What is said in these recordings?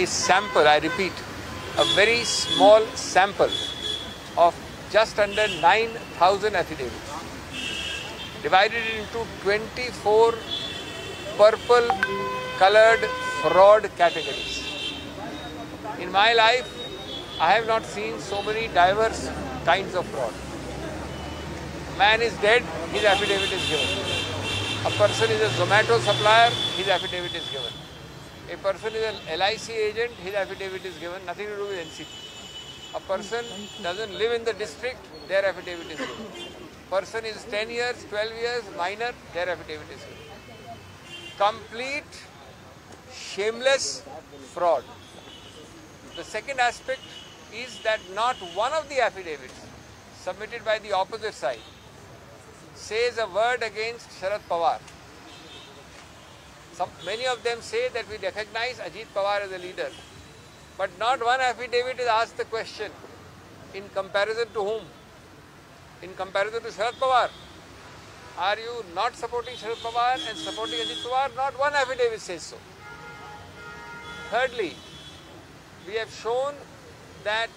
a sample, I repeat, a very small sample of just under 9,000 affidavits, divided into 24 purple colored fraud categories. In my life, I have not seen so many diverse kinds of fraud. A man is dead, his affidavit is given. A person is a Zomato supplier, his affidavit is given. A person is an LIC agent, his affidavit is given, nothing to do with NCP. A person doesn't live in the district, their affidavit is given. Person is 10 years, 12 years, minor, their affidavit is given. Complete, shameless fraud. The second aspect is that not one of the affidavits submitted by the opposite side says a word against Sharad Pawar. Many of them say that we recognize Ajit Pawar as a leader, but not one affidavit is asked the question, in comparison to whom? In comparison to Sharad Pawar. Are you not supporting Sharad Pawar and supporting Ajit Pawar? Not one affidavit says so. Thirdly, we have shown that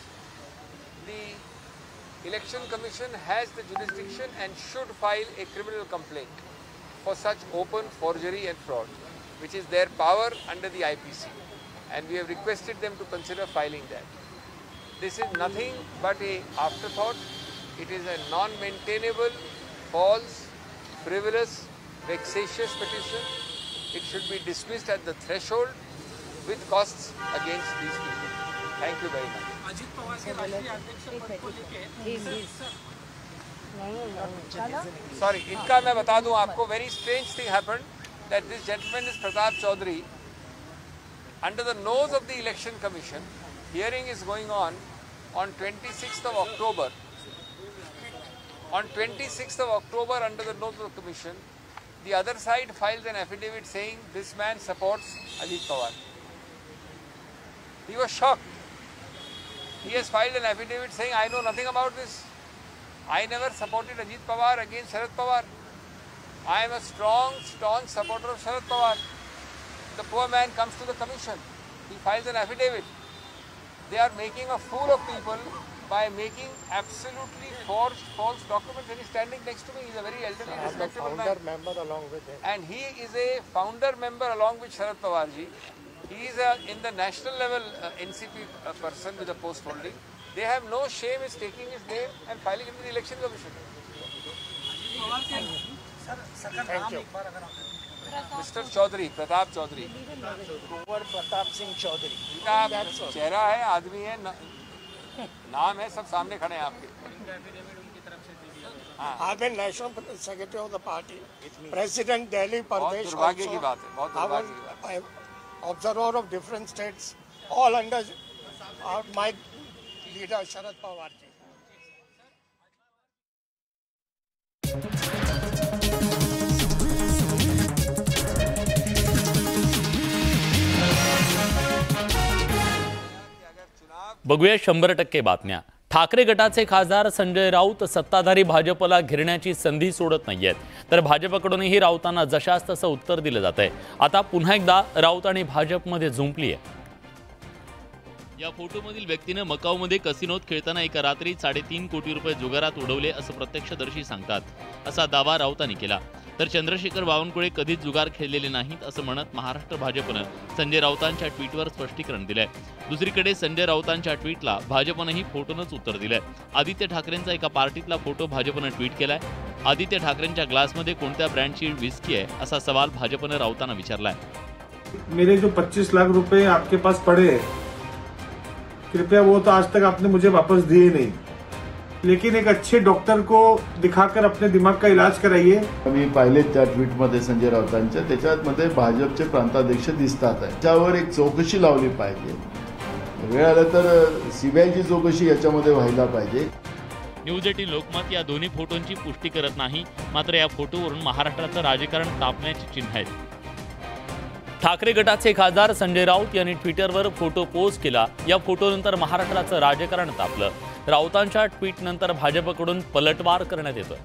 the Election Commission has the jurisdiction and should file a criminal complaint for such open forgery and fraud, which is their power under the IPC. And we have requested them to consider filing that. This is nothing but an afterthought. It is a non-maintainable, false, frivolous, vexatious petition. It should be dismissed at the threshold with costs against these people. Thank you very much. Ajit Pawar के राष्ट्रीय अध्यक्ष पद को लेके Sorry, इनका मैं बता दूं आपको, very strange thing happened that this gentleman is Pratap Chaudhary. Under the nose of the Election Commission, hearing is going on 26th of October. On 26th of October, under the nose of the Commission, the other side files an affidavit saying this man supports Ajit Pawar. He was shocked. He has filed an affidavit saying, I know nothing about this. I never supported Ajit Pawar against Sharad Pawar. I am a strong, staunch supporter of Sharad Pawar. The poor man comes to the commission. He files an affidavit. They are making a fool of people by making absolutely forged, false documents. And he's standing next to me. He's a very elderly, respectable man. Member along with him. And he is a founder member along with Sharad Pawar ji. He is in the national level NCP person with a post holding. They have no shame in taking his name and filing it with the Election Commission. Thank you. Mr. Chaudhary, Pratap Chaudhary. Kuwar Pratap Singh Chaudhary. इनका चेहरा है, आदमी है, नाम है, सब सामने खड़े हैं आपके. I've been National Secretary of the party, President Delhi Pradesh. बहुत दुर्भाग्य की बात है, बहुत दुर्भाग्य की बात है. Observer of different states, all under my leader Sharad Pawar ji. बघूया 100% बातम्या. ठाकरे गटाचे खासदार संजय राऊत सत्ताधारी भाजपला घेरण्याची संधी सोडत नाहीयेत, तर भाजपकडूनही राऊतांना जशास तसं उत्तर दिलं जातंय. आता पुन्हा एकदा राऊत आणि भाजपमध्ये झुंपली आहे. या फोटोमधील व्यक्तीने मकाऊमध्ये कसिनोत खेळताना एका रात्रीत 3.5 कोटी रुपये जुगारात उडवले असं प्रत्यक्षदर्शी सांगतात. असा दावा राऊतांनी केला. तर चंद्रशेखर बावनकुळे कधीच जुगार खेळलेले नाहीत असं म्हणत महाराष्ट्र भाजपनं संजय राऊतांच्या ट्विटवर स्पष्टीकरण दिलंय. दुसरीकडे संजय राऊतांच्या ट्विटला भाजपनंही फोटोनंच उत्तर दिलंय. आदित्य ठाकरेंचा एका पार्टीतला फोटो भाजपनं ट्विट केलाय. आदित्य ठाकरेंच्या ग्लासमध्ये कोणत्या ब्रँडची विस्की आहे असा सवाल भाजपनं राऊतांना विचारलाय. मेरे जो 25 लाख रुपए आपके पास पड़े हैं, कृपया वो तो आज तक आपने मुझे वापस दिए नहीं, लेकिन एक अच्छे डॉक्टर को दिखाकर अपने दिमाग का इलाज कराइए. मी पाहिले त्या ट्विटमध्ये संजय राऊतांच्या, त्याच्यामध्ये भाजपचे प्रांताध्यक्ष दिसतात आहे. त्यावर एक चौकशी लावली पाहिजे. वेळ आला तर सीबीआयची चौकशी याच्यामध्ये व्हायला पाहिजे. न्यूज 18 लोकमत या दोन्ही फोटोंची पुष्टी करत नाही, मात्र या फोटोवरून महाराष्ट्राचं राजकारण तापण्याची चिन्ह आहेत. ठाकरे गटाचे खासदार संजय राऊत यांनी ट्विटरवर फोटो पोस्ट केला. या फोटोनंतर महाराष्ट्राचं राजकारण तापलं. राऊतांच्या ट्विटनंतर भाजपकडून पलटवार करण्यात येतोय.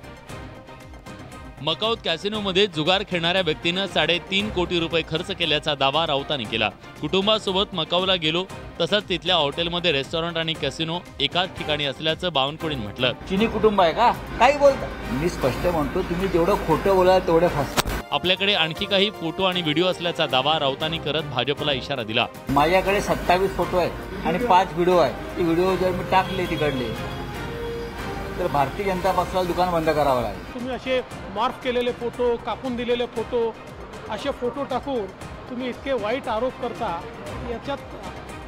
मकाऊत कॅसिनोमध्ये जुगार खेळणाऱ्या व्यक्तीनं 3.5 कोटी रुपये खर्च केल्याचा दावा राऊतांनी केला। कुटुंबासोबत मकाऊला गेलो, तसंच तिथल्या हॉटेलमध्ये रेस्टॉरंट आणि कॅसिनो एकाच ठिकाणी असल्याचं बावनकुळेंनी म्हटलं। चिनी कुटुंब आहे का? काही बोलता? मी स्पष्ट म्हणतो, तुम्ही जेवढं खोटं बोलाल तेवढं फास्ट। आपल्याकडे आणखी काही फोटो आणि व्हिडिओ असल्याचा दावा राऊतांनी करत भाजपला इशारा दिला। माझ्याकडे 27 फोटो आहेत आणि 5 व्हिडिओ आहेत। ते व्हिडिओ जर मी टाकले तिकडले तर भारतीय जनता पक्षाला दुकान बंद करावं लागेल। तुम्ही असे मॉर्फ केलेले फोटो, कापून दिलेले फोटो, असे फोटो टाकून तुम्ही इतके वाईट आरोप करता, याच्यात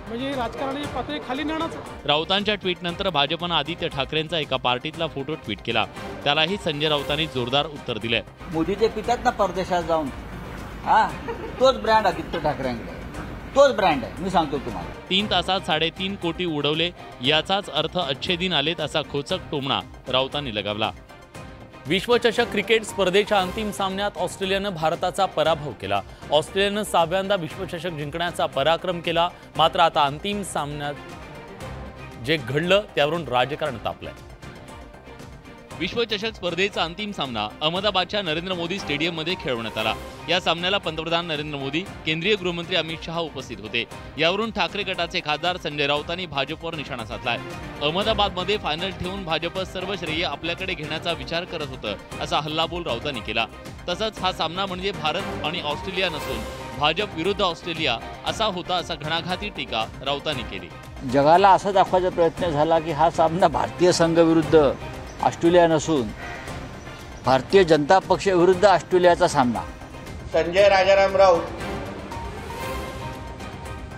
म्हणजे राजकारणाची पातळी खाली नेणंच। राऊतांच्या ट्विटनंतर भाजपनं आदित्य ठाकरेंचा एका पार्टीतला फोटो ट्विट केला, त्यालाही संजय राऊतांनी जोरदार उत्तर दिले। मोदीचे पितात ना परदेशात जाऊन, तोच ब्रँड आदित्य ठाकरेंकडे, तोच ब्रँड आहे। मी सांगतो तुम्हाला, 3 तासात 3.5 कोटी उडवले, याचाच अर्थ अच्छे दिन आलेत असा खोचक टोमणा राऊतांनी लगावला। विश्वचषक क्रिकेट स्पर्धेच्या अंतिम सामन्यात ऑस्ट्रेलियानं भारताचा पराभव केला। ऑस्ट्रेलियानं 6व्यांदा विश्वचषक जिंकण्याचा पराक्रम केला, मात्र आता अंतिम सामन्यात जे घडलं त्यावरून राजकारण तापलंय। विश्वचषक स्पर्धेचा अंतिम सामना अहमदाबादच्या नरेंद्र मोदी स्टेडियममध्ये खेळवण्यात आला। या सामन्याला पंतप्रधान नरेंद्र मोदी, केंद्रीय गृहमंत्री अमित शहा उपस्थित होते। यावरून ठाकरे गटाचे खासदार संजय राऊतांनी भाजपवर निशाणा साधलाय। अहमदाबादमध्ये फायनल ठेवून भाजप सर्व श्रेय आपल्याकडे घेण्याचा विचार करत होतं, असा हल्लाबोल राऊतांनी केला। तसंच हा सामना म्हणजे भारत आणि ऑस्ट्रेलिया नसून भाजप विरुद्ध ऑस्ट्रेलिया असा होता, असा घणाघाती टीका राऊतांनी केली। जगाला असा दाखवायचा प्रयत्न झाला की हा सामना भारतीय संघ विरुद्ध ऑस्ट्रेलिया नसून भारतीय जनता पक्ष विरुद्ध ऑस्ट्रेलियाचा सामना। संजय राजाराम राऊत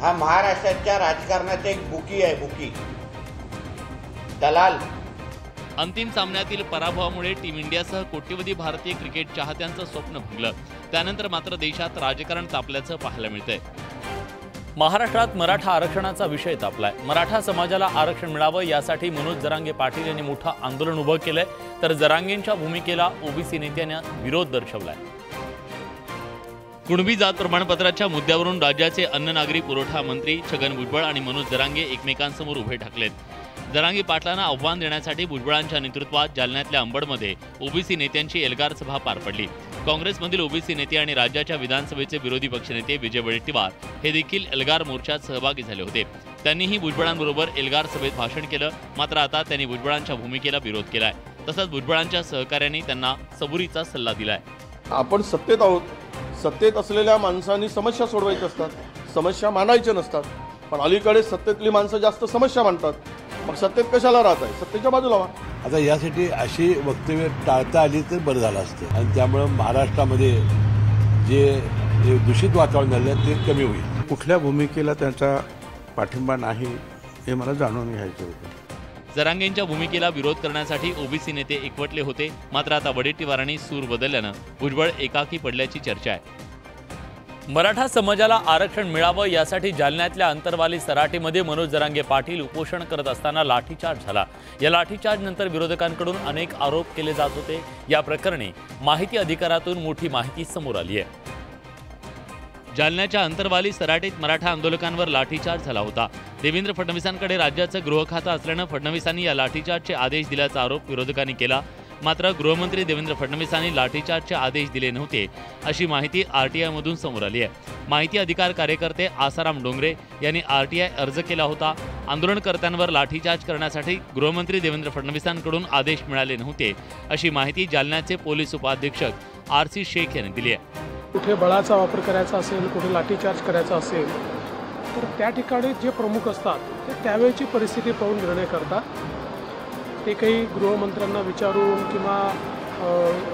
हा महाराष्ट्राच्या राजकारणात एक बुकी आहे, बुकी दलाल। अंतिम सामन्यातील पराभवामुळे टीम इंडियासह कोट्यवधी भारतीय क्रिकेट चाहत्यांचं स्वप्न भंगलं। त्यानंतर मात्र देशात राजकारण तापल्याचं पाहायला मिळतंय। महाराष्ट्रात मराठा आरक्षणाचा विषय तापलाय। मराठा समाजाला आरक्षण मिळावं यासाठी मनोज जरांगे पाटील यांनी मोठं आंदोलन उभं केलंय, तर जरांगेंच्या भूमिकेला ओबीसी नेत्यांनी विरोध दर्शवलाय। कुणबी जात प्रमाणपत्राच्या मुद्द्यावरून राज्याचे अन्न नागरी पुरवठा मंत्री छगन भुजबळ आणि मनोज जरांगे एकमेकांसमोर उभे ठाकलेत। जरांगे पाटलांना आव्हान देण्यासाठी भुजबळांच्या नेतृत्वात जालन्यातल्या अंबडमध्ये ओबीसी नेत्यांची एल्गार सभा पार पडली। काँग्रेसमधील ओबीसी नेते आणि राज्याच्या विधानसभेचे विरोधी पक्षनेते विजय वडेट्टीवार हे देखील एल्गार मोर्चात सहभागी झाले होते। त्यांनीही भुजबळांबरोबर एल्गार सभेत भाषण केलं, मात्र आता त्यांनी भुजबळांच्या भूमिकेला विरोध केलाय। तसंच भुजबळांच्या सहकाऱ्यांनी त्यांना सबुरीचा सल्ला दिलाय। आपण सत्तेत आहोत, सत्तेत असलेल्या माणसांनी समस्या सोडवायच्या असतात, समस्या मांडायच्या नसतात। पण अलीकडे सत्तेतली माणसं जास्त समस्या मांडतात, मग सत्तेत कशाला राहत आहे? सत्तेच्या बाजूला व्हा। आता यासाठी अशी वक्तव्य टाळता आली तर बरं झालं असतं आणि त्यामुळे महाराष्ट्रामध्ये जे दूषित वातावरण झालं ते कमी होईल। कुठल्या भूमिकेला त्यांचा पाठिंबा नाही हे मला जाणून घ्यायचं होतं। जरांगेंच्या भूमिकेला विरोध करण्यासाठी ओबीसी नेते एकवटले होते, मात्र आता वडेट्टीवारांनी सूर बदलल्यानं भुजबळ एकाकी पडल्याची चर्चा आहे। मराठा समाजाला आरक्षण मिळावं यासाठी जालन्यातल्या अंतरवाली सराटीमध्ये मनोज जरांगे पाटील उपोषण करत असताना लाठीचार्ज झाला। या लाठीचार्जनंतर विरोधकांकडून अनेक आरोप केले जात होते। या प्रकरणी माहिती अधिकारातून मोठी माहिती समोर आली आहे। जालन्याच्या अंतरवाली सराटीत मराठा आंदोलकांवर लाठीचार्ज झाला होता। देवेंद्र फडणवीसांकडे राज्याचं गृह खातं असल्यानं फडणवीसांनी या लाठीचार्जचे आदेश दिल्याचा आरोप विरोधकांनी केला, मात्र गृहमंत्री देवेंद्र फडणवीसांनी लाठीचार्जचे आदेश दिले नव्हते, अशी माहिती आरटीआयमधून समोर आली आहे। माहिती अधिकार कार्यकर्ते आसाराम डोंगरे यांनी आरटीआय अर्ज केला होता। आंदोलनकर्त्यांवर लाठीचार्ज करण्यासाठी गृहमंत्री देवेंद्र फडणवीसांकडून आदेश मिळाले नव्हते, अशी माहिती जालन्याचे पोलीस उपाधीक्षक आरसी शेख यांनी दिली आहे। कुठे बळाचा वापर करायचा असेल, कुठे लाठीचार्ज करायचा असेल, तर त्या ठिकाणी जे प्रमुख असतात ते त्यावेळची परिस्थिती पाहून निर्णय करतात। ते काही गृहमंत्र्यांना विचारून किंवा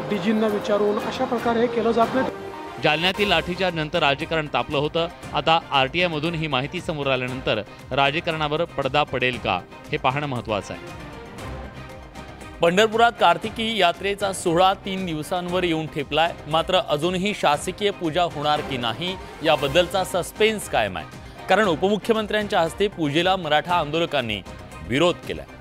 डीजींना विचारून अशा प्रकारे हे केलं जात नाही। जालन्यातील लाठीचार्ज नंतर राजकारण तापलं होतं। आता आरटीआयमधून ही माहिती समोर आल्यानंतर राजकारणावर पडदा पडेल का हे पाहणं महत्त्वाचं आहे। पंढरपुरात कार्तिकी यात्रेचा सोहळा 3 दिवसांवर येऊन ठेपलाय, मात्र अजूनही शासकीय पूजा होणार की नाही याबद्दलचा सस्पेन्स कायम आहे, कारण उपमुख्यमंत्र्यांच्या हस्ते पूजेला मराठा आंदोलकांनी विरोध केलाय।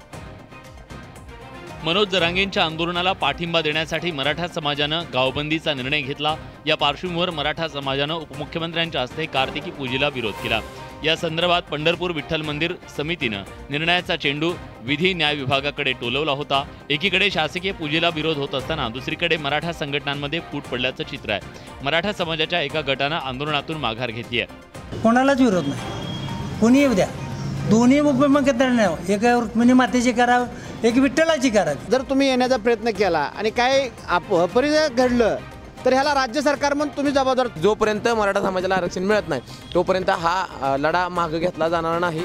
मनोज जरांगेंच्या आंदोलनाला पाठिंबा देण्यासाठी मराठा समाजानं गावबंदीचा निर्णय घेतला। या पार्श्वभूमीवर मराठा समाजानं उपमुख्यमंत्र्यांच्या हस्ते कार्तिकी पूजेला विरोध केला। या संदर्भात पंढरपूर विठ्ठल मंदिर समितीनं निर्णयाचा चेंडू विधी न्याय विभागाकडे टोलवला होता। एकीकडे शासकीय पूजेला विरोध होत असताना दुसरीकडे मराठा संघटनांमध्ये फूट पडल्याचं चित्र आहे। मराठा समाजाच्या एका गटानं आंदोलनातून माघार घेतली आहे। कोणालाच विरोध नाही, कोणी येऊ द्या, दोन्ही मुख्यमंत्री एक रुक्मिणी मातेची करावं, एक विठ्ठलाची करावी। जर तुम्ही येण्याचा प्रयत्न केला आणि काय अपरिणाम घडलं तर ह्याला राज्य सरकार म्हणून तुम्ही जबाबदार। जोपर्यंत मराठा समाजाला आरक्षण मिळत नाही तोपर्यंत हा लढा मागे घेतला जाणार नाही।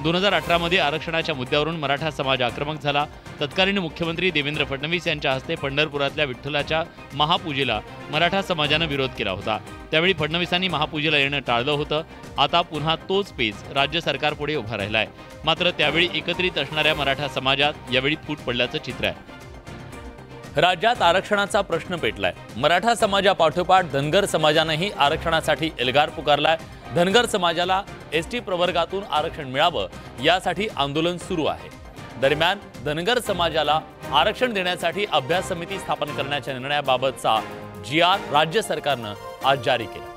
2018 मध्ये आरक्षणाच्या मुद्द्यावरून मराठा समाज आक्रमक झाला। तत्कालीन मुख्यमंत्री देवेंद्र फडणवीस यांच्या हस्ते पंढरपुरातल्या विठ्ठलाच्या महापूजेला मराठा समाजानं विरोध केला होता। त्यावेळी फडणवीसांनी महापूजेला येणं टाळलं होतं। आता पुन्हा तोच पेच राज्य सरकारपुढे उभा राहिलाय। मात्र त्यावेळी एकत्रित असणाऱ्या मराठा समाजात यावेळी फूट पडल्याचं चित्र आहे। राज्यात आरक्षणाचा प्रश्न पेटलाय। मराठा समाजापाठोपाठ धनगर समाजानंही आरक्षणासाठी एल्गार पुकारलाय। धनगर समाजाला एसटी प्रवर्गातून आरक्षण मिळावं यासाठी आंदोलन सुरू आहे। दरम्यान धनगर समाजाला आरक्षण देण्यासाठी अभ्यास समिती स्थापन करण्याच्या निर्णयाबाबतचा GR राज्य सरकारनं आज जारी केला।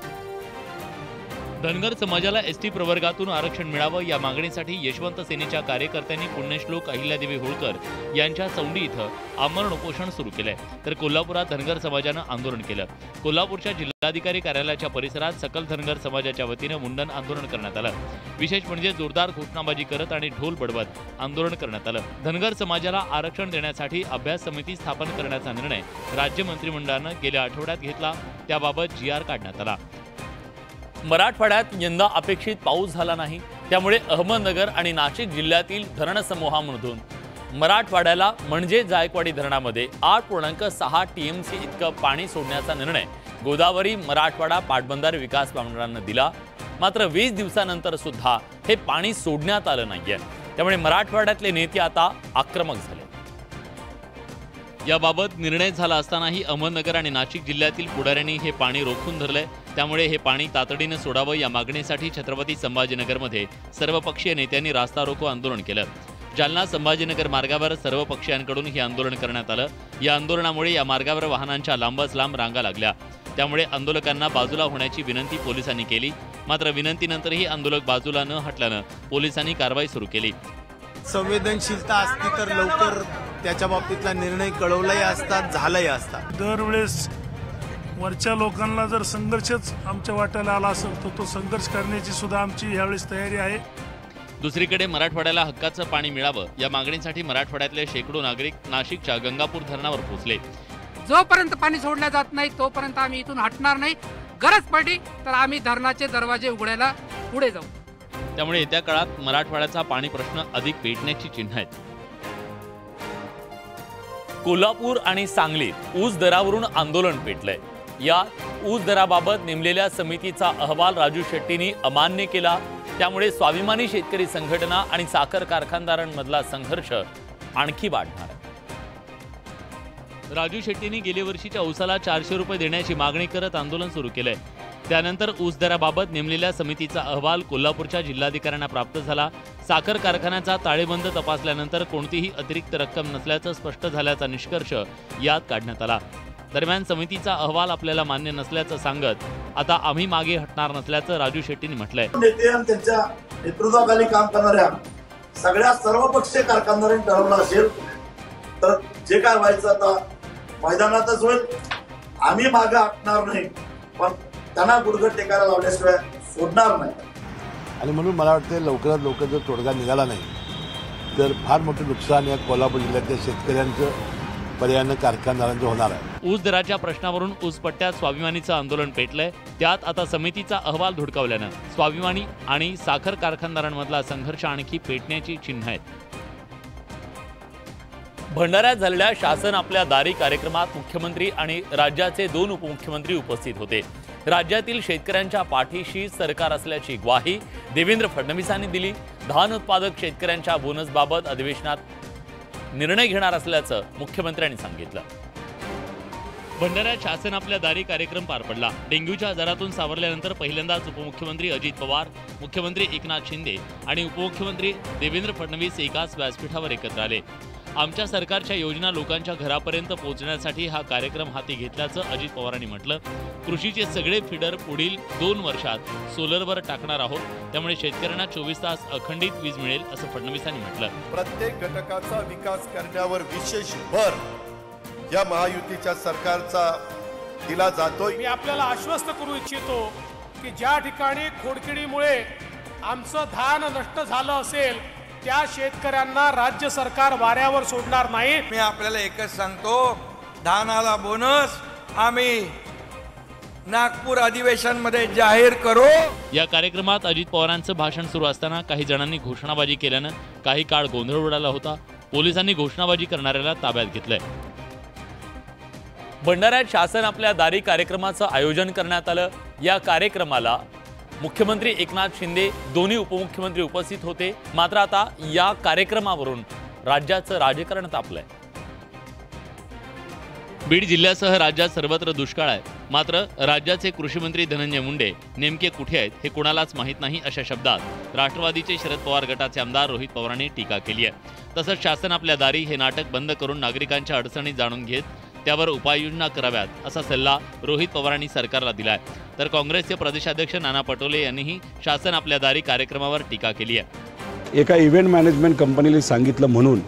धनगर समाजाला एसटी प्रवर्गातून आरक्षण मिळावं या मागणीसाठी यशवंत सेनेच्या कार्यकर्त्यांनी पुण्यश्लोक अहिल्यादेवी होळकर यांच्या चौंडी इथं आमरण उपोषण सुरू केलंय। तर कोल्हापुरात धनगर समाजानं आंदोलन केलं। कोल्हापूरच्या जिल्हाधिकारी कार्यालयाच्या परिसरात सकल धनगर समाजाच्या वतीनं मुंडन आंदोलन करण्यात आलं। विशेष म्हणजे जोरदार घोषणाबाजी करत आणि ढोल बडवत आंदोलन करण्यात आलं। धनगर समाजाला आरक्षण देण्यासाठी अभ्यास समिती स्थापन करण्याचा निर्णय राज्य मंत्रिमंडळानं गेल्या आठवड्यात घेतला। त्याबाबत GR काढण्यात आला। मराठवाड्यात यंदा अपेक्षित पाऊस झाला नाही, त्यामुळे अहमदनगर आणि नाशिक जिल्ह्यातील धरणसमूहामधून मराठवाड्याला म्हणजे जायकवाडी धरणामध्ये 8.6 TMC इतकं पाणी सोडण्याचा निर्णय गोदावरी मराठवाडा पाटबंधारे विकास मंडळानं दिला। मात्र 20 दिवसानंतर सुद्धा हे पाणी सोडण्यात आलं नाहीये। त्यामुळे मराठवाड्यातले नेते आता आक्रमक झाले। याबाबत निर्णय झाला असतानाही अहमदनगर आणि नाशिक जिल्ह्यातील पुढाऱ्यांनी हे पाणी रोखून धरलंय। त्यामुळे हे पाणी तातडीनं सोडावं या मागणीसाठी छत्रपती संभाजीनगरमध्ये सर्वपक्षीय नेत्यांनी रास्ता रोको आंदोलन केलं। जालना संभाजीनगर मार्गावर सर्व पक्षीयांकडून हे आंदोलन करण्यात आलं। या आंदोलनामुळे या मार्गावर वाहनांच्या लांबच लांब रांगा लागल्या। त्यामुळे आंदोलकांना बाजूला होण्याची विनंती पोलिसांनी केली। मात्र विनंतीनंतरही आंदोलक बाजूला न हटल्यानं पोलिसांनी कारवाई सुरू केली। संवेदनशीलता असती तर लवकर त्याच्या बाबतीतला निर्णय कळवलाही असतात, झालाही असतात। दरवेळेस वरच्या लोकांना जर संघर्षच आमच्या वाट्याला आला असेल तर तो संघर्ष करण्याची सुद्धा आमची यावेळेस तयारी आहे। दुसरीकडे मराठवाड्याला हक्काचं पाणी मिळावं या मागणीसाठी मराठवाड्यातले शेकडो नागरिक नाशिकच्या गंगापूर धरणावर पोहोचले। जोपर्यंत पाणी सोडलं जात नाही तोपर्यंत आम्ही इथून हटणार नाही। गरज पडली तर आम्ही धरणाचे दरवाजे उघडायला पुढे जाऊ। त्यामुळे येत्या काळात मराठवाड्याचा पाणी प्रश्न अधिक पेटण्याची चिन्ह आहेत। कोल्हापूर आणि सांगलीत ऊस दरावरून आंदोलन पेटलंय। या ऊस दराबाबत नेमलेल्या समितीचा अहवाल राजू शेट्टींनी अमान्य केला। त्यामुळे स्वाभिमानी शेतकरी संघटना आणि साखर कारखानदारांमधला संघर्ष आणखी वाढणार आहे। राजू शेट्टींनी गेल्या वर्षीच्या ऊसाला 400 रुपये देण्याची मागणी करत आंदोलन सुरू केलंय। त्यानंतर ऊस दराबाबत नेमलेल्या समितीचा अहवाल कोल्हापूरच्या जिल्हाधिकाऱ्यांना प्राप्त झाला। साखर कारखान्याचा ताळेबंद तपासल्यानंतर कोणतीही अतिरिक्त रक्कम नसल्याचं स्पष्ट झाल्याचा निष्कर्ष यात काढण्यात आला। दरम्यान समितीचा अहवाल आपल्याला मान्य नसल्याचं सांगत आता आम्ही मागे हटणार नसल्याचं राजू शेट्टींनी म्हटलंय। नेते आणि त्यांच्या नेतृत्वाखाली काम करणाऱ्या सगळ्या सर्वपक्षीय कारखानदारांनी ठरवलं असेल तर जे काय व्हायचं आता मैदानातच होईल। आम्ही मागे हटणार नाही, पण त्यांना गुडघट टेकायला लावल्याशिवाय सोडणार नाही। आणि म्हणून मला वाटतं लवकरात लवकर जर तोडगा निघाला नाही तर फार मोठं नुकसान या कोल्हापूर जिल्ह्यातल्या शेतकऱ्यांचं पर्यायानं कारखानदारांचं होणार आहे। ऊस दराच्या प्रश्नावरून ऊस पट्ट्यात स्वाभिमानीचं आंदोलन पेटलंय। त्यात आता समितीचा अहवाल धुडकावल्यानं स्वाभिमानी आणि साखर कारखानदारांमधला संघर्ष आणखी पेटण्याची चिन्ह आहेत। भंडाऱ्यात झालेल्या शासन आपल्या दारी कार्यक्रमात मुख्यमंत्री आणि राज्याचे 2 उपमुख्यमंत्री उपस्थित होते। राज्यातील शेतकऱ्यांच्या पाठीशी सरकार असल्याची ग्वाही देवेंद्र फडणवीसांनी दिली। धान उत्पादक शेतकऱ्यांच्या बोनसबाबत अधिवेशनात निर्णय घेणार असल्याचं मुख्यमंत्र्यांनी सांगितलं। भंडाऱ्यात शासन आपल्या दारी कार्यक्रम पार पडला। डेंग्यूच्या आजारातून सावरल्यानंतर पहिल्यांदाच उपमुख्यमंत्री अजित पवार, मुख्यमंत्री एकनाथ शिंदे आणि उपमुख्यमंत्री देवेंद्र फडणवीस एकाच व्यासपीठावर एकत्र आले। आमच्या सरकारच्या योजना लोकांच्या घरापर्यंत पोहोचण्यासाठी हा कार्यक्रम हाती घेतल्याचं अजित पवारांनी म्हटलं। कृषीचे सगळे फीडर पुढील 2 वर्षात सोलरवर टाकणार आहोत, त्यामुळे शेतकऱ्यांना 24 तास अखंडित वीज मिळेल असं फडणवीसांनी म्हटलं। प्रत्येक घटकाचा विकास करण्यावर विशेष भर या महायुतीच्या सरकारचा दिला जातोय। मी आपल्याला आश्वस्त करू इच्छितो की ज्या ठिकाणी खोडकिडीमुळे आमचं धान नष्ट झालं असेल त्या शेतकऱ्यांना राज्य सरकार वाऱ्यावर सोडणार नाही। मी आपल्याला एकच सांगतो, धानाला बोनस आम्ही नागपूर अधिवेशनमध्ये जाहीर करू। या कार्यक्रमात अजित पवारांचं भाषण सुरू असताना काही जणांनी घोषणाबाजी केल्यानं काही काळ गोंधळ उडाला होता। पोलिसांनी घोषणाबाजी करणाऱ्याला ताब्यात घेतलंय। भंडाऱ्यात शासन आपल्या दारी कार्यक्रमाचं आयोजन करण्यात आलं। या कार्यक्रमाला मुख्यमंत्री एकनाथ शिंदे, दोन्ही उपमुख्यमंत्री उपस्थित होते। मात्र आता या कार्यक्रमावरून राज्याचं राजकारण तापलंय। बीड जिल्ह्यासह राज्यात सर्वत्र दुष्काळ आहे। मात्र राज्याचे कृषी मंत्री धनंजय मुंडे नेमके कुठे आहेत हे कुणालाच माहीत नाही, अशा शब्दात राष्ट्रवादीचे शरद पवार गटाचे आमदार रोहित पवारांनी टीका केली आहे। तसंच शासन आपल्या दारी हे नाटक बंद करून नागरिकांच्या अडचणी जाणून घेत त्यावर उपाययोजना कराव्यात असा सल्ला रोहित पवारांनी सरकारला दिलाय। तर काँग्रेसचे प्रदेशाध्यक्ष नाना पटोले यांनीही शासन आपल्या दारी कार्यक्रमावर टीका केली आहे। एका इव्हेंट मॅनेजमेंट कंपनीने सांगितलं म्हणून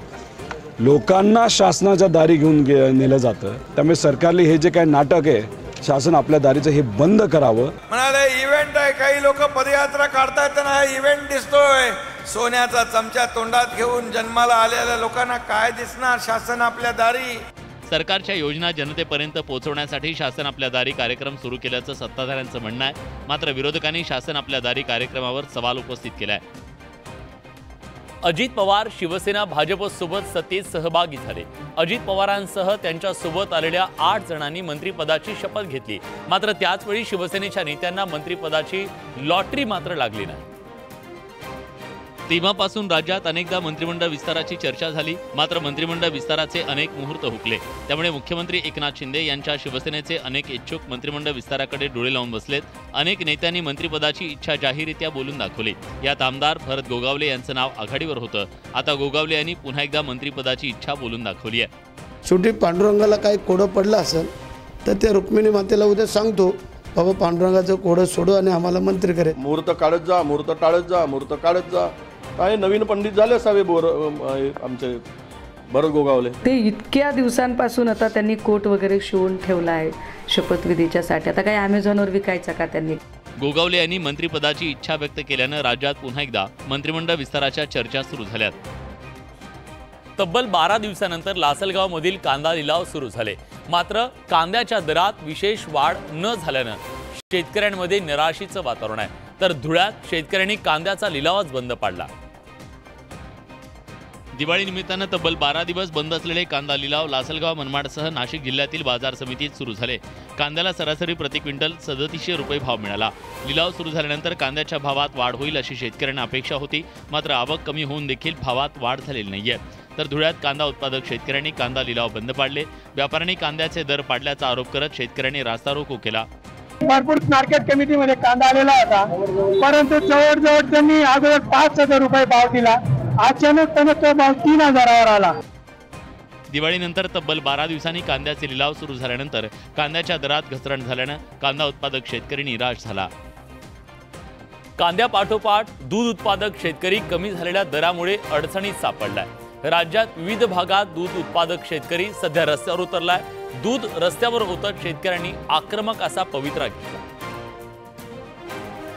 लोकांना शासनाच्या दारी घेऊन नेलं जातं, त्यामुळे सरकारने हे जे काय नाटक आहे शासन आपल्या दारीचं हे बंद करावं। म्हणाले इव्हेंट आहे, काही लोक पदयात्रा काढतायत त्यांना हा इव्हेंट दिसतोय। सोन्याचा चमचा तोंडात घेऊन जन्माला आलेल्या लोकांना काय दिसणार शासन आपल्या दारी। सरकारच्या योजना जनतेपर्यंत पोहोचवण्यासाठी शासन आपल्या दारी कार्यक्रम सुरू केल्याचं सत्ताधाऱ्यांचं म्हणणं आहे। मात्र विरोधकांनी शासन आपल्या दारी कार्यक्रमावर सवाल उपस्थित केलाय। अजित पवार शिवसेना भाजपसोबत सत्तेत सहभागी झाले। अजित पवारांसह त्यांच्या सोबत आलेल्या 8 जणांनी मंत्रिपदाची शपथ घेतली। मात्र त्याच वेळी शिवसेनेच्या नेत्यांना मंत्रिपदाची लॉटरी मात्र लागली नाही। तेव्हापासून राज्यात अनेकदा मंत्रिमंडळ विस्ताराची चर्चा झाली, मात्र मंत्रिमंडळ विस्ताराचे अनेक मुहूर्त हुकले। त्यामुळे मुख्यमंत्री एकनाथ शिंदे यांच्या शिवसेनेचे अनेक इच्छुक मंत्रिमंडळ विस्ताराकडे डोळे लावून बसलेत। अनेक नेत्यांनी मंत्रिपदाची इच्छा जाहीररित्या बोलून दाखवली। यात आमदार भरत गोगावले यांचं नाव आघाडीवर होतं। आता गोगावले यांनी पुन्हा एकदा मंत्रिपदाची इच्छा बोलून दाखवली आहे। शेवटी पांडुरंगाला काही कोडं पडलं असेल तर ते रुक्मिणी मातेला उद्या सांगतो, बाबा पांडुरंगाचं कोडं सोडू आणि आम्हाला मंत्री करे। मुहूर्त काढत जा, मुहूर्त टाळत जा, मुहूर्त काढत जा। काय नवीन पंडित झाले असावे आमचे भरत गोगावले। ते इतक्या दिवसांपासून आता त्यांनी कोट वगैरे शिवून ठेवला आहे शपथविधीच्यासाठी। आता काय अमेझॉनवर विकायचा का त्यांनी? गोगावले यांनी मंत्रिपदाची इच्छा व्यक्त केल्यानं राज्यात पुन्हा एकदा मंत्रिमंडळ विस्ताराच्या चर्चा सुरू झाल्यात। तब्बल 12 दिवसानंतर लासलगावमधील कांदा लिलाव सुरू झाले। मात्र कांद्याच्या दरात विशेष वाढ न झाल्यानं शेतकऱ्यांमध्ये निराशेचं वातावरण आहे। तर धुळ्यात शेतकऱ्यांनी कांद्याचा लिलावच बंद पाडला। दिवाळी निमित्तानं तब्बल 12 दिवस बंद असलेले कांदा लिलाव लासलगाव, मनमाडसह नाशिक जिल्ह्यातील बाजार समितीत सुरू झाले। कांद्याला सरासरी प्रति क्विंटल 3700 रुपये भाव मिळाला। लिलाव सुरू झाल्यानंतर कांद्याच्या भावात वाढ होईल अशी शेतकऱ्यांना अपेक्षा होती, मात्र आवक कमी होऊन देखील भावात वाढ झालेली नाहीये। तर धुळ्यात कांदा उत्पादक शेतकऱ्यांनी कांदा लिलाव बंद पाडले। व्यापाऱ्यांनी कांद्याचे दर पाडल्याचा आरोप करत शेतकऱ्यांनी रास्ता रोको केला। भरपूर मार्केट कमिटीमध्ये कांदा आलेला होता, परंतु जवळजवळ त्यांनी अगोदर 5000 रुपये भाव दिला, अचानकपणे तो भाव 3000वर आला। दिवाळीनंतर तब्बल 12 दिवसांनी कांद्याचे लिलाव सुरू झाल्यानंतर कांद्याच्या दरात घसरण झाल्यानं कांदा उत्पादक शेतकरी निराश झाला। कांद्यापाठोपाठ दूध उत्पादक शेतकरी कमी झालेल्या दरामुळे अडचणीत सापडलाय। राज्यात विविध भागात दूध उत्पादक शेतकरी सध्या रस्त्यावर उतरलाय। दूध रस्त्यावर उतरत शेतकऱ्यांनी आक्रमक असा पवित्रा घेतला।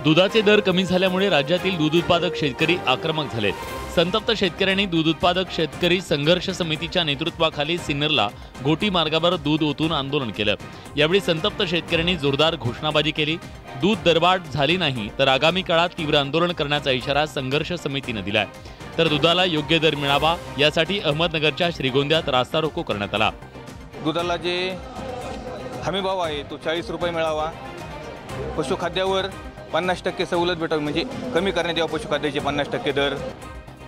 दुधाचे दर कमी झाल्यामुळे राज्यातील दूध उत्पादक शेतकरी आक्रमक झालेत। संतप्त शेतकऱ्यांनी दूध उत्पादक शेतकरी संघर्ष समितीच्या नेतृत्वाखाली सिन्नरला घोटी मार्गावर दूध ओतून आंदोलन केलं। यावेळी संतप्त शेतकऱ्यांनी जोरदार घोषणाबाजी केली। दूध दरवाढ झाली नाही तर आगामी काळात तीव्र आंदोलन करण्याचा इशारा संघर्ष समितीने दिलाय। तर दुधाला योग्य दर मिळावा यासाठी अहमदनगरच्या श्रीगोंद्यात रास्ता रोको करण्यात आला। दुधाला जे हमी भाव आहे तो 40 रुपये मिळावा। पशुखाद्यावर 50% सवलत भेटावी, म्हणजे कमी करण्यात यावं पशुखाद्याचे 50% दर।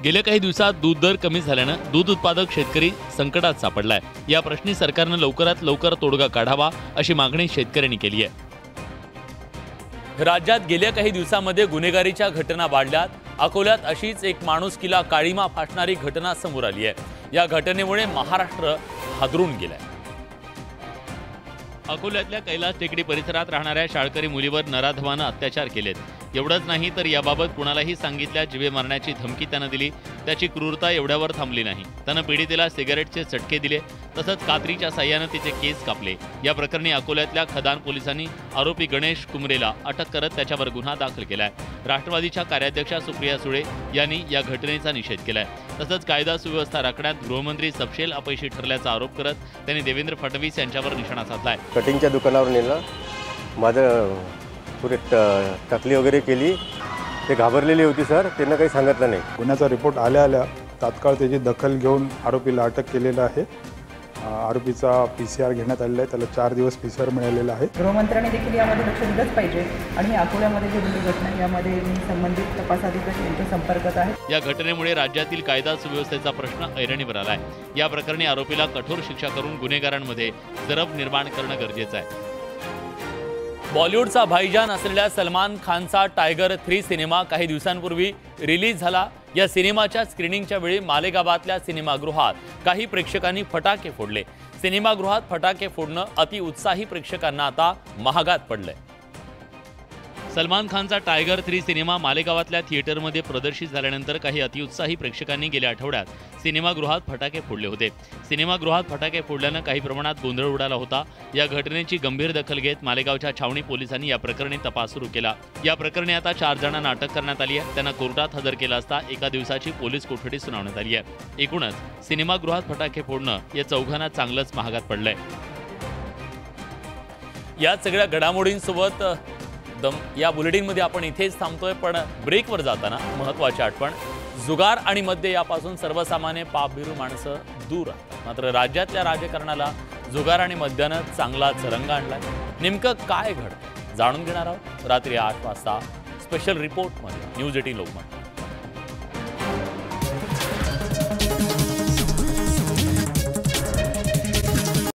गेल्या काही दिवसात दूध दर कमी झाल्यानं दूध उत्पादक शेतकरी संकटात सापडलाय। या प्रश्नी सरकारनं लवकरात लवकर तोडगा काढावा अशी मागणी शेतकऱ्यांनी केली आहे। राज्यात गेल्या काही दिवसांमध्ये गुन्हेगारीच्या घटना वाढल्यात। अकोल्यात अशीच एक माणुसकीला काळीमा फासणारी घटना समोर आली आहे। या घटनेमुळे महाराष्ट्र हादरून गेलाय। अकोल्यातल्या कैलास टेकडी परिसरात राहणाऱ्या शाळकरी मुलीवर नराधमानं अत्याचार केलेत। एवढंच नाही तर याबाबत कुणालाही सांगितल्या जीवे मारण्याची धमकी त्यानं दिली। त्याची क्रूरता एवढ्यावर थांबली नाही, त्यानं पीडितेला सिगारेटचे चटके दिले, तसंच कात्रीच्या साह्यानं तिचे केस कापले। या प्रकरणी अकोल्यातल्या खदान पोलिसांनी आरोपी गणेश कुमरेला अटक करत त्याच्यावर गुन्हा दाखल केलाय। राष्ट्रवादीच्या कार्याध्यक्षा सुप्रिया सुळे यांनी या घटनेचा निषेध केलाय। तसंच कायदा सुव्यवस्था राखण्यात गृहमंत्री सपशेल अपयशी ठरल्याचा आरोप करत त्यांनी देवेंद्र फडणवीस यांच्यावर निशाणा साधलाय। कटिंगच्या दुकानावर नेलं, माझं पुढे टकली वगैरे केली, ते घाबरलेली होती सर, त्यांना काही सांगितलं नाही। गुन्ह्याचा रिपोर्ट आल्या तात्काळ त्याची दखल घेऊन आरोपीला अटक केलेलं आहे। आरोपीचा PCR घेण्यात आलेला आहे, त्याला 4 दिवस PCR मिळालेला आहे। गृहमंत्र्यांनी देखील यामध्ये लक्ष दिलंच पाहिजे आणि अकोल्यामध्ये जी घडली घटना यामध्ये मी संबंधित तपास अधिकारी यांच्या संपर्कात आहे। या घटनेमुळे राज्यातील कायदा सुव्यवस्थेचा प्रश्न ऐरणीवर आलाय। या प्रकरणी आरोपीला कठोर शिक्षा करून गुन्हेगारांमध्ये जरब निर्माण करणं गरजेचं आहे। बॉलिवूडचा भाईजान असलेल्या सलमान खानचा टायगर 3 सिनेमा काही दिवसांपूर्वी रिलीज झाला। या सिनेमाच्या स्क्रीनिंगच्या वेळी मालेगावातल्या सिनेमागृहात काही प्रेक्षकांनी फटाके फोडले। सिनेमागृहात फटाके फोडणं अतिउत्साही प्रेक्षकांना आता महागात पडलंय। सलमान खानचा टायगर 3 सिनेमा मालेगावातल्या थिएटरमध्ये प्रदर्शित झाल्यानंतर काही अतिउत्साही प्रेक्षकांनी गेल्या आठवड्यात सिनेमागृहात फटाके फोडले होते। सिनेमागृहात फटाके फोडल्यानं काही प्रमाणात गोंधळ उडाला होता। या घटनेची गंभीर दखल घेत मालेगावच्या छावणी पोलिसांनी या प्रकरणी तपास सुरू केला। या प्रकरणी आता 4 जणांना अटक करण्यात आली आहे। त्यांना कोर्टात हजर केलं असता 1 दिवसाची पोलीस कोठडी सुनावण्यात आली आहे। एकूणच सिनेमागृहात फटाके फोडणं या चौघांना चांगलंच महागात पडलंय। या सगळ्या घडामोडींसोबत या बुलेटिनमध्ये आपण इथेच थांबतोय, पण ब्रेकवर जाताना महत्त्वाची आठवण, जुगार आणि मद्य यापासून सर्वसामान्य पापभिरू माणसं दूर राहतात, मात्र राज्यातल्या राजकारणाला जुगार आणि मद्यानं चांगलाच रंग आणलाय। नेमकं काय घडतं जाणून घेणार आहोत रात्री 8 वाजता स्पेशल रिपोर्टमध्ये न्यूज 18 लोकमत।